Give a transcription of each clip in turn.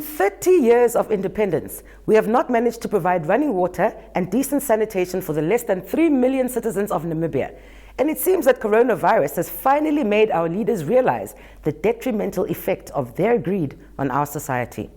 In 30 years of independence, we have not managed to provide running water and decent sanitation for the less than 3 million citizens of Namibia. And it seems that coronavirus has finally made our leaders realize the detrimental effect of their greed on our society.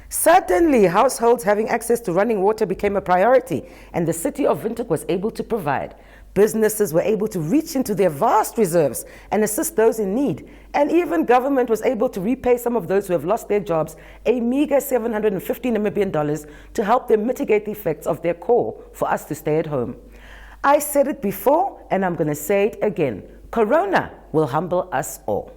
Suddenly, households having access to running water became a priority, and the city of Windhoek was able to provide. Businesses were able to reach into their vast reserves and assist those in need. And even government was able to repay some of those who have lost their jobs a meager 750 Namibian dollars to help them mitigate the effects of their call for us to stay at home. I said it before, and I'm going to say it again. Corona will humble us all.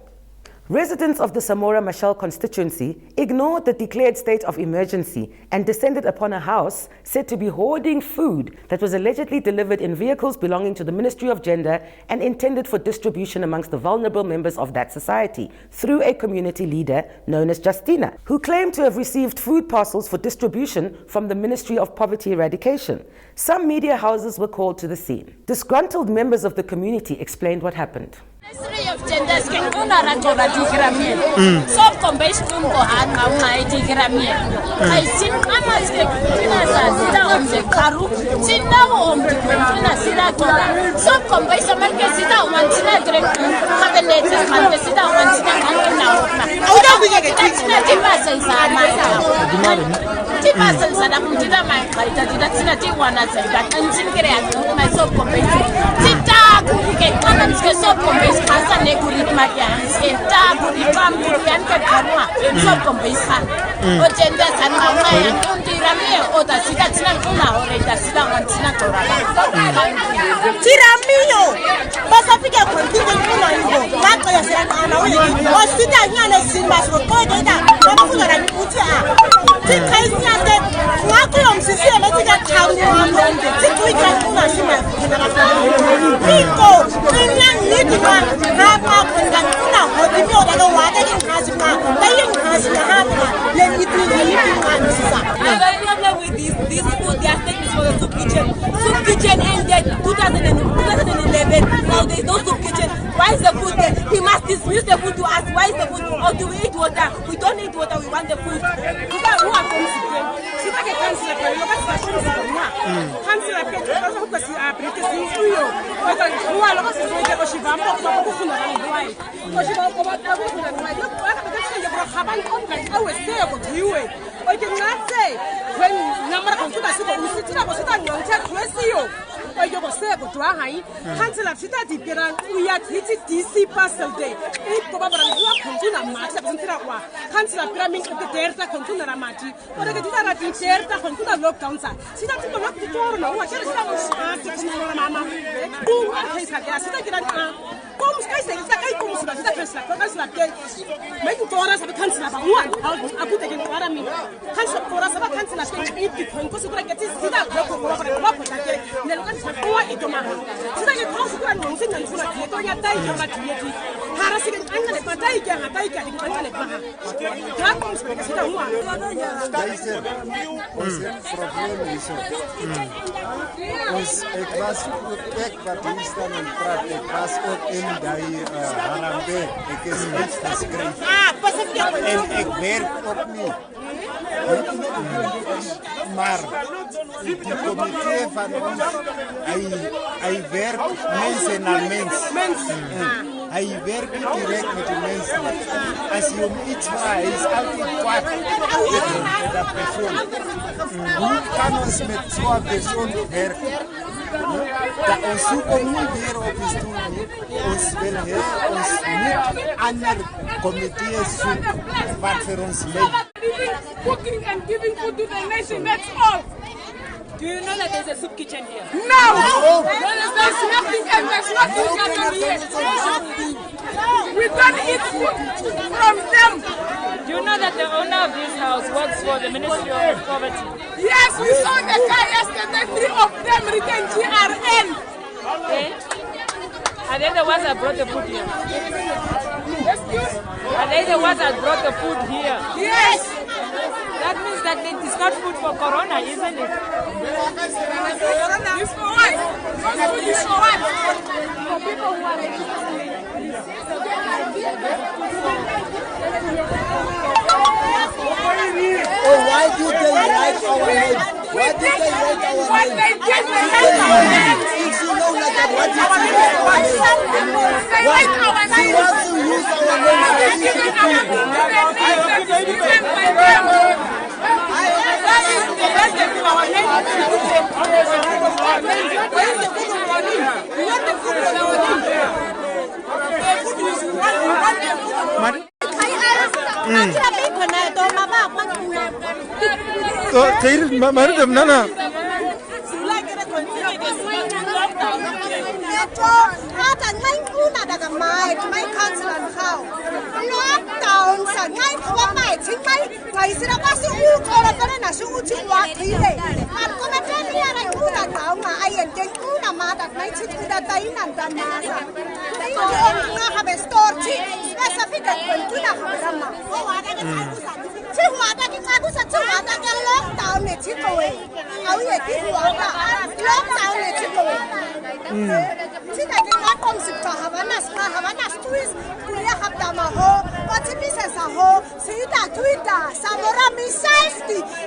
Residents of the Samora Machel constituency ignored the declared state of emergency and descended upon a house said to be hoarding food that was allegedly delivered in vehicles belonging to the Ministry of Gender and intended for distribution amongst the vulnerable members of that society through a community leader known as Justina, who claimed to have received food parcels for distribution from the Ministry of Poverty Eradication. Some media houses were called to the scene. Disgruntled members of the community explained what happened. Ministry of Gender can honor digramir. So combination go hard my digramir. I sing amas the sida on the karu, sida on the sida tola. So combination market sida on sida direct cabinet and the sida on sida now. Tina tipasa is tipasa sada kutida my kaita tina tiwana that until get myself combination. Tita can come and so combination. Hasa neguri magia, enta guri kambu yanka kanwa, so kombisa. Ojenda sana maya, tiramie oda sida tina kuna oreda sida wantina torala. Tiramio, basa fika kontinga kuna hiyo. Wako ya sana wewe. Osita nyane simas rokoda da. Mama kuna na kutia. Tikaisi ande wako ya msisi ametika tamu hapo. Tikuika kuna sima. Niko, niko Rapa Kundakuna, or the mill that the water in Hazima, laying Hazima, let me do with this food, they are taking for the soup kitchen. Soup kitchen ended 2011. Now there's no soup kitchen. Why is the food there? He must dismiss the food to us. Why is the food? Or do we eat water? We don't eat water, we want the food. Who are from She like a councillor, look at the councillor, because you are British in Rio. Who are lost in the Oshibam, I always say about you. I cannot say when number of people who sit up and take you. I don't say about Rahai. Councillor Sita Dipiran, we are hitting DC parcel day. Eight probably Continua Max, Councillor Pyramid of the Delta Continua Mati, or the Delta Continua lockdown. Sita to lock the door, no, what is that? Mamma, who are Sita? Como os cães está aí como se está cansado mas o toras sabe cansado a puta que para mim cansado toras sabe cansado tem que põe coisa para que se dá para que no lugar se boa e tomar se dá que posso para não se não fura que tô já tá aí já aqui cara se anda de patai que anda aí que anda de barra já como se que se dá uma Ons ek was wat hier staan en praat ek was ook in die Harambe ek is uitgeskryf en ek werk ook nie maar die komitee van ons hy werk mense na mens hy werk nie direk met die mense as jy hom iets vra hy is altyd kwaad met dat persoon hoe kan ons met zo'n persoon werken dat ons zoeken niet weer op de stoel ons wil ons niet ander comité's zoeken wat voor ons leidt. Cooking and giving food to the nation, that's all. Do you know that there's a soup kitchen here? No! There's nothing and there's nothing happening here. We don't eat food from them. Do you know that the owner of this house works for the Ministry of Poverty? Yes, we saw the guy yesterday, 3 of them written GRN. Okay. Are they the ones that brought the food here? Are they the ones that brought the food here? Yes. That means that it's not food for Corona, isn't it? It's for what? It's for what? For people who are registered. Oh, why did they write our name? Why did they write our name? If you know like that, why did they write our name? Why? She wants to use our name for easy people.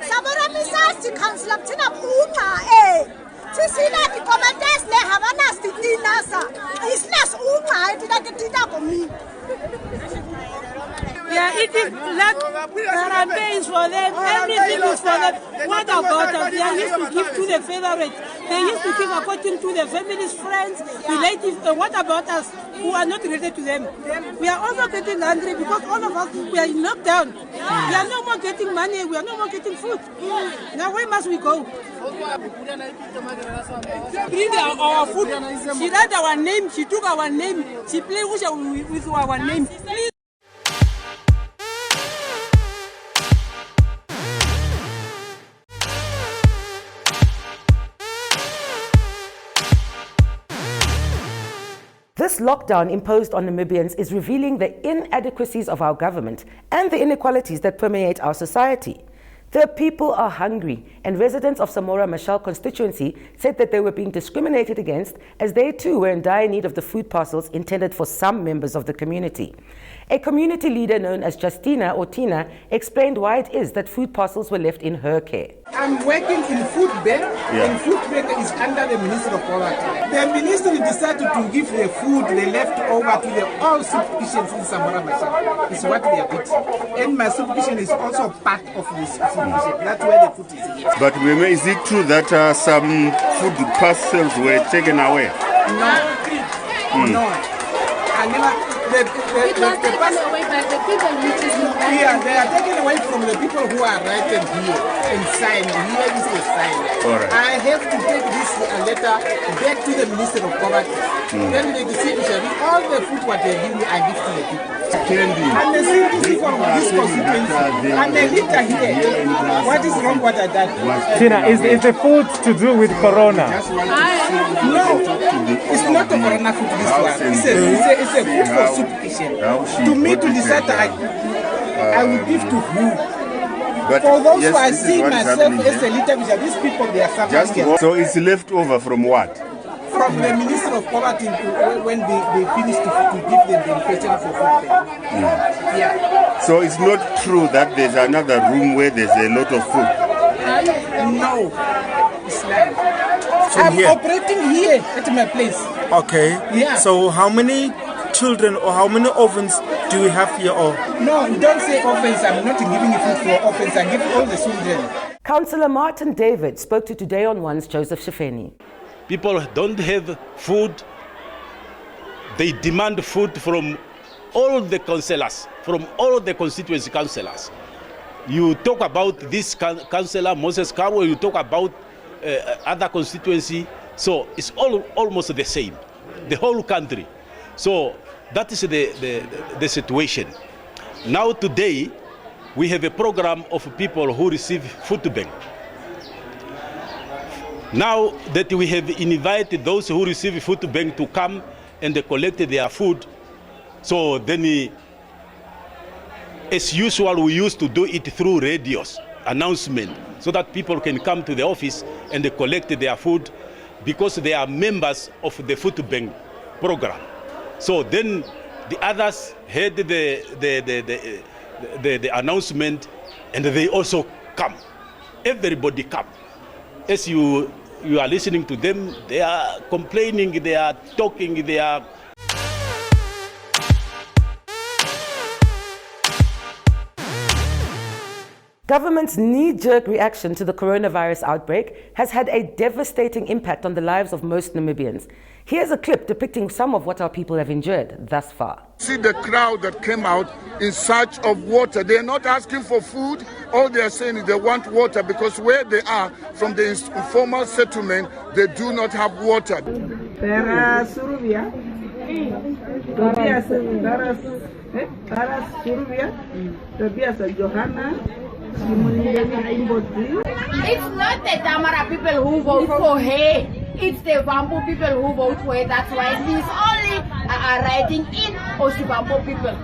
Samora Machel, councillor, tina una Sisina ki commentaires ne havana stitina sa. Islas una tina kitina komi. Yeah, eating campaigns for them, everything is for them. What about us? They used to give to the favorites. They used to give according to their families, friends, relatives. What about us who are not related to them? We are also getting hungry because all of us, we are in lockdown. We are no more getting money, we are no more getting food. Now where must we go? Bring our food. She read our name, she took our name, she played with our name. Please. This lockdown imposed on Namibians is revealing the inadequacies of our government and the inequalities that permeate our society. The people are hungry, and residents of Samora Machel constituency said that they were being discriminated against as they too were in dire need of the food parcels intended for some members of the community. A community leader known as Justina or Tina explained why it is that food parcels were left in her care. I'm working in food bank, and food bank is under the Minister of Poverty. The ministry decided to give the food they left over to the all soup kitchens in Samora Machel. It's what they are eating. And my soup kitchen is also part of this soup kitchen. That's where the food is here. But is it true that some food parcels were taken away? No. No. I never. The people they are taken away from the people who are writing here and sign. Here is the sign. Right. I have to take this letter back to the Minister of Poverty. Then they decide all the food what they give me, I give to the people. And the CDC from this constituency. And the litter here. What is wrong what I done? Tina, is the food to do with Corona? No, it's not a Corona food this one. It's a food for soup kitchen. To me to decide I will give to who. But for those yes, who I see myself as a leader, these people they are suffering. So it's left over from what? From the Minister of Poverty when they finished to give them the question for food. Yeah. So it's not true that there's another room where there's a lot of food? No, it's not. I'm operating here at my place. Okay. Yeah. So how many children or how many ovens do we have here? Or no, don't say ovens. I'm not giving you food for ovens. I give all the children. Councillor Martin David spoke to Today on One's Joseph Shafeni. People don't have food. They demand food from all the councillors, from all the constituency councillors. You talk about this councillor, Moses Karwo, you talk about other constituency. So it's almost the same, the whole country. So that is the situation. Now today, we have a program of people who receive food bank. Now that we have invited those who receive food bank to come and collect their food, so then as usual we used to do it through radios, announcement, so that people can come to the office and collect their food because they are members of the food bank program. So then the others heard the announcement And they also come. Everybody come. As you are listening to them, they are complaining, they are talking, they are... Government's knee-jerk reaction to the coronavirus outbreak has had a devastating impact on the lives of most Namibians. Here's a clip depicting some of what our people have endured thus far. See the crowd that came out in search of water. They're not asking for food. All they are saying is they want water because where they are, from the informal settlement, they do not have water. It's not the Tamara people who vote for her. It's the Bamboo people who vote for her. That's why it means only writing in Osibambo people.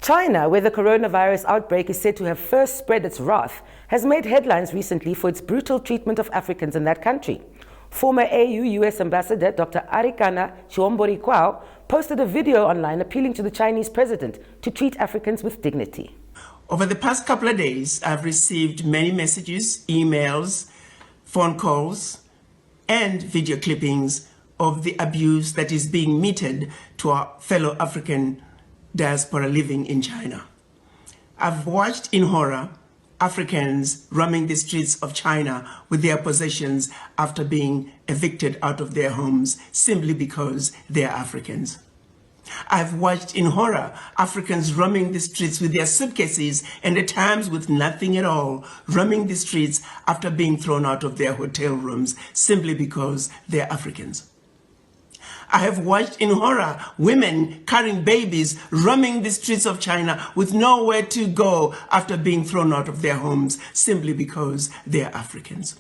China, where the coronavirus outbreak is said to have first spread its wrath, has made headlines recently for its brutal treatment of Africans in that country. Former AU-US Ambassador Dr Arikana Chihombori-Quao posted a video online appealing to the Chinese president to treat Africans with dignity. Over the past couple of days, I've received many messages, emails, phone calls, and video clippings of the abuse that is being meted to our fellow African diaspora living in China. I've watched in horror Africans roaming the streets of China with their possessions after being evicted out of their homes simply because they're Africans. I've watched in horror Africans roaming the streets with their suitcases and at times with nothing at all, roaming the streets after being thrown out of their hotel rooms simply because they're Africans. I have watched in horror women carrying babies roaming the streets of China with nowhere to go after being thrown out of their homes simply because they're Africans.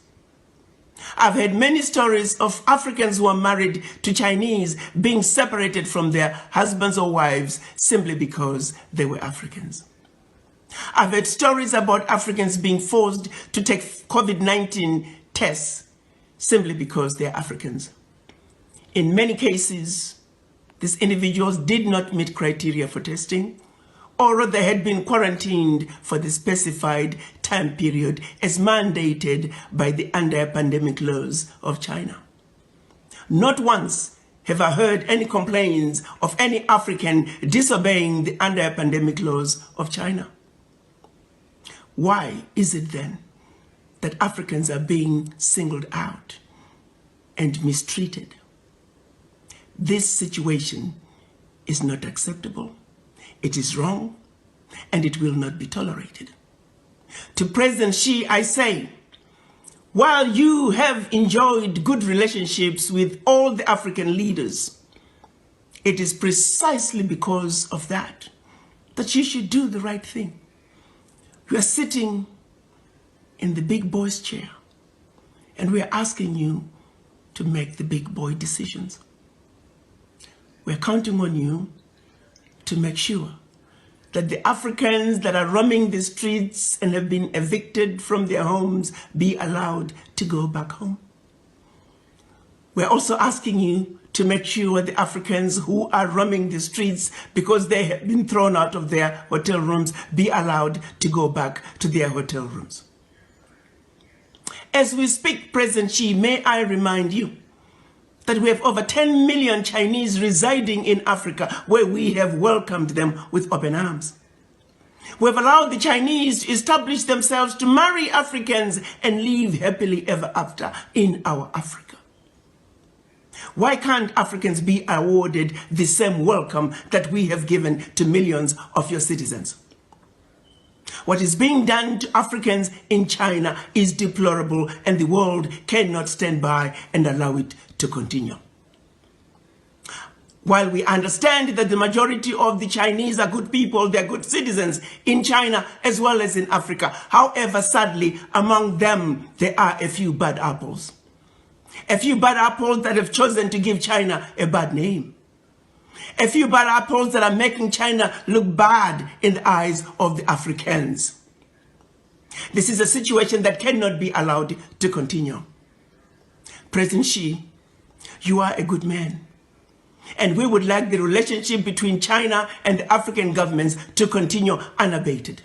I've heard many stories of Africans who are married to Chinese being separated from their husbands or wives simply because they were Africans. I've heard stories about Africans being forced to take COVID-19 tests simply because they're Africans. In many cases, these individuals did not meet criteria for testing, or they had been quarantined for the specified time period as mandated by the anti-pandemic laws of China. Not once have I heard any complaints of any African disobeying the anti-pandemic laws of China. Why is it then that Africans are being singled out and mistreated? This situation is not acceptable. It is wrong, and it will not be tolerated. To President Xi, I say, while you have enjoyed good relationships with all the African leaders, it is precisely because of that you should do the right thing. You are sitting in the big boy's chair, and we are asking you to make the big boy decisions. We're counting on you to make sure that the Africans that are roaming the streets and have been evicted from their homes be allowed to go back home. We're also asking you to make sure the Africans who are roaming the streets because they have been thrown out of their hotel rooms be allowed to go back to their hotel rooms. As we speak, President Xi, may I remind you that we have over 10 million Chinese residing in Africa where we have welcomed them with open arms. We have allowed the Chinese to establish themselves to marry Africans and live happily ever after in our Africa. Why can't Africans be awarded the same welcome that we have given to millions of your citizens? What is being done to Africans in China is deplorable, and the world cannot stand by and allow it to continue. While we understand that the majority of the Chinese are good people, they're good citizens in China as well as in Africa. However, sadly, among them, there are a few bad apples. A few bad apples that have chosen to give China a bad name. A few bad apples that are making China look bad in the eyes of the Africans. This is a situation that cannot be allowed to continue. President Xi, you are a good man. And we would like the relationship between China and the African governments to continue unabated.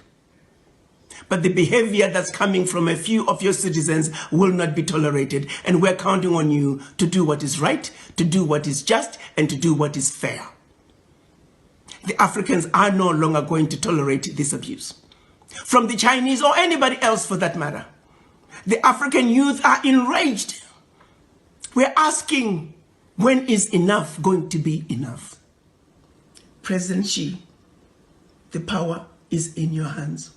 But the behavior that's coming from a few of your citizens will not be tolerated. And we're counting on you to do what is right, to do what is just, and to do what is fair. The Africans are no longer going to tolerate this abuse. From the Chinese or anybody else for that matter. The African youth are enraged. We're asking, when is enough going to be enough? President Xi, the power is in your hands.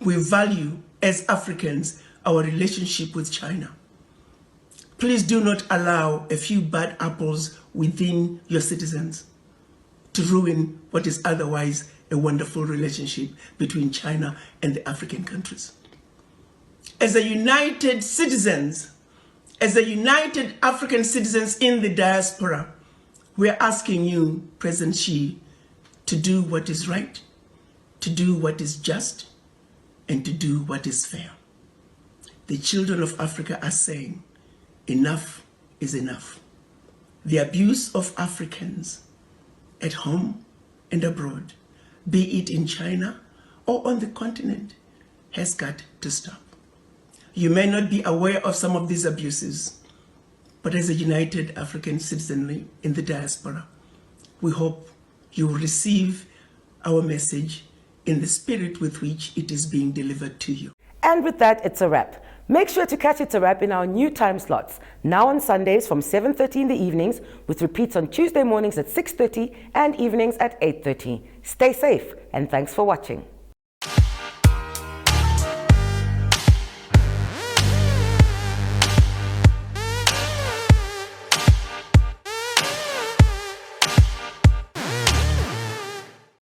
We value, as Africans, our relationship with China. Please do not allow a few bad apples within your citizens to ruin what is otherwise a wonderful relationship between China and the African countries. As a united citizens, as a united African citizens in the diaspora, we are asking you, President Xi, to do what is right, to do what is just, and to do what is fair. The children of Africa are saying, enough is enough. The abuse of Africans at home and abroad, be it in China or on the continent, has got to stop. You may not be aware of some of these abuses, but as a united African citizenry in the diaspora, we hope you will receive our message in the spirit with which it is being delivered to you. And with that, it's a wrap. Make sure to catch It's a Wrap in our new time slots, now on Sundays from 7:30 in the evenings, with repeats on Tuesday mornings at 6:30 and evenings at 8:30. Stay safe, and thanks for watching.